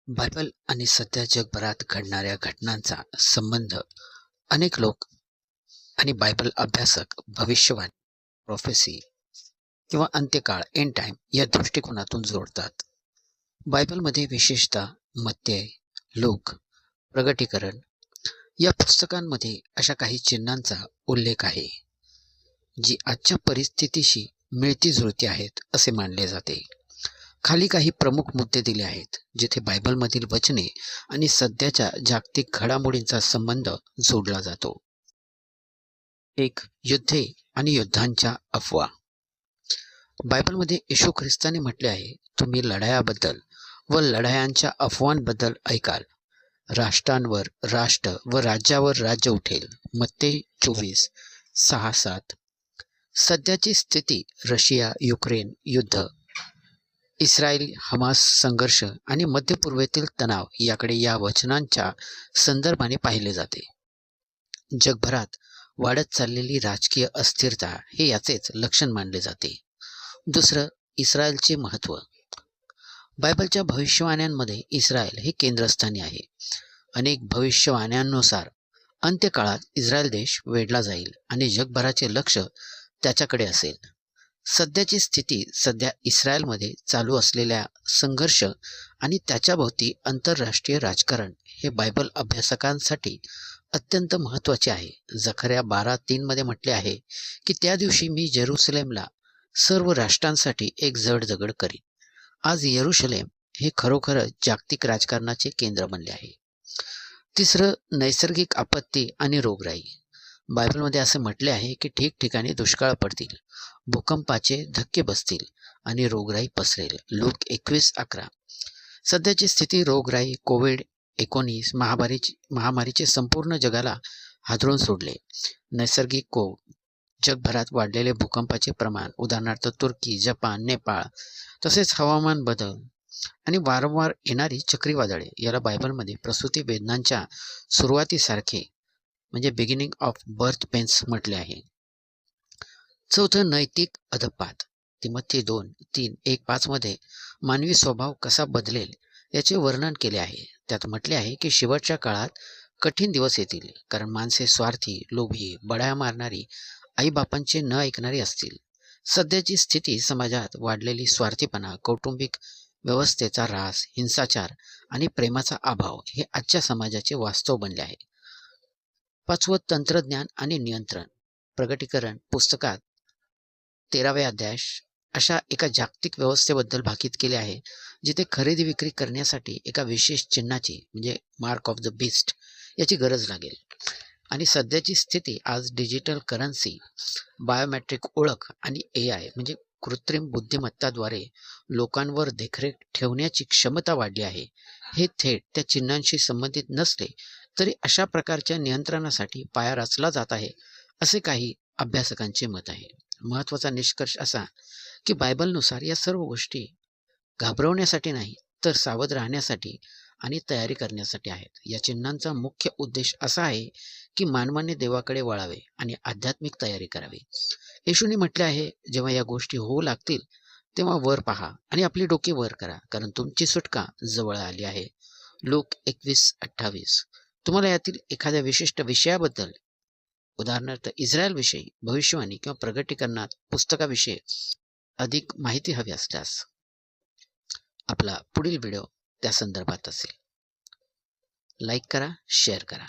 Bible आणि सध्या जगभरात घडणाऱ्या घटनांचा संबंध अनेक लोक आणि बायबल अभ्यासक भविष्यवाणी, प्रोफेसी किंवा अंत्यकाळ एंड टाइम या दृष्टिकोनातून जोडतात. बायबलमध्ये विशेषतः मत्ते, लूक, प्रगटीकरण या पुस्तकांमध्ये अशा काही चिन्हांचा उल्लेख आहे जी आजच्या परिस्थितीशी मिळती जुळती आहेत असे मानले जाते. खाली काही प्रमुख मुद्दे दिले आहेत जिथे बायबलमधील वचने आणि सध्याच्या जागतिक घडामोडींचा संबंध जोडला जातो. 1. युद्धे आणि युद्धांच्या अफवा. बायबलमध्ये येशू ख्रिस्ताने म्हटले आहे, तुम्ही लढायाबद्दल व लढायांच्या अफवांबद्दल ऐकाल. राष्ट्रांवर राष्ट्र व राज्यावर राज्य उठेल. मत्ते 24:6-7. सध्याची स्थिती रशिया युक्रेन युद्ध, इस्रायल हमास संघर्ष आणि मध्य पूर्वेतील तणाव याकडे या वचनांच्या संदर्भाने पाहिले जाते. जगभरात वाढत चाललेली राजकीय अस्थिरता हे याचेच लक्षण मानले जाते. दुसरं, इस्रायलचे महत्त्व. बायबलच्या भविष्यवाण्यांमध्ये इस्रायल हे केंद्रस्थानी आहे. अनेक भविष्यवाण्यांनुसार अंत्यकाळात इस्रायल देश वेढला जाईल आणि जगभराचे लक्ष त्याच्याकडे असेल. सध्याची स्थिती सध्या इस्रायलमध्ये चालू असलेल्या संघर्ष आणि त्याच्याभोवती आंतरराष्ट्रीय राजकारण हे बायबल अभ्यासकांसाठी अत्यंत महत्त्वाचे आहे. जकर्या 12:3 मध्ये म्हटले आहे की त्या दिवशी मी जेरुसलेमला सर्व राष्ट्रांसाठी एक जड दगड करीन. आज येरुशलेम हे खरोखरच जागतिक राजकारणाचे केंद्र बनले आहे. तिसरं, नैसर्गिक आपत्ती आणि रोगराई. बायबलमध्ये असे म्हटले आहे की ठिकठिकाणी दुष्काळ पडतील, भूकंपाचे धक्के बसतील आणि रोगराई पसरेल. लूक 21:11. सध्याची स्थिती रोगराई कोविड-19 महामारीचे संपूर्ण जगाला हादरवून सोडले. नैसर्गिक कोप, जगभरात वाढलेले भूकंपाचे प्रमाण, उदाहरणार्थ तुर्की, जपान, नेपाळ, तसेच हवामान बदल आणि वारंवार येणारी चक्रीवादळे याला बायबलमध्ये प्रसूती वेदनांच्या सुरुवातीसारखे म्हणजे बिगिनिंग ऑफ बर्थ पेन्स म्हटले आहे. चौथं, नैतिक अधपात. तिमोथी 2:3-1-5 मध्ये मानवी स्वभाव कसा बदलेल याचे वर्णन केले आहे. त्यात म्हटले आहे की शेवटच्या काळात कठीण दिवस येतील, कारण माणसे स्वार्थी, लोभी, बड्या मारणारी, आईबापांचे न ऐकणारी असतील. सध्याची स्थिती समाजात वाढलेली स्वार्थीपणा, कौटुंबिक व्यवस्थेचा ऱ्हास, हिंसाचार आणि प्रेमाचा अभाव हे आजच्या समाजाचे वास्तव बनले आहे. 5वं, तंत्रज्ञान आणि नियंत्रण. प्रगटीकरण पुस्तकात 13व्या अध्यायात अशा एका जागतिक व्यवस्थेबद्दल भाकीत केले आहे जिथे खरेदी विक्री करण्यासाठी एका विशेष चिन्हाची म्हणजे मार्क ऑफ द बीस्ट याची गरज लागेल. आणि सध्याची स्थिती आज डिजिटल करन्सी, बायोमेट्रिक ओळख आणि AI म्हणजे कृत्रिम बुद्धिमत्ताद्वारे लोकांवर देखरेख ठेवण्याची क्षमता वाढली आहे. हे थेट त्या चिन्हांशी संबंधित नसले तरी अशा प्रकारच्या नियंत्रणासाठी पाया रचला जात आहे असे काही अभ्यासकांचे मत आहे. महत्त्वाचा निष्कर्ष असा की बायबलनुसार या सर्व गोष्टी घाबरवण्यासाठी नाही तर सावध राहण्यासाठी आणि तयारी करण्यासाठी आहेत. या चिन्हांचा मुख्य उद्देश असा आहे की मानवाने देवाकडे वळावे आणि आध्यात्मिक तयारी करावी. येशूने म्हटले आहे, जेव्हा या गोष्टी होऊ लागतील तेव्हा वर पहा आणि आपली डोके वर करा, कारण तुमची सुटका जवळ आली आहे. लूक 21:28. तुम्हाला यातील एखाद्या विशिष्ट विषयाबद्दल, उदाहरणार्थ इस्रायल विषयी भविष्यवाणी किंवा प्रगटीकरणात पुस्तकाविषयी अधिक माहिती हवी असल्यास आपला पुढील व्हिडिओ त्या संदर्भात असेल. लाईक करा, शेअर करा.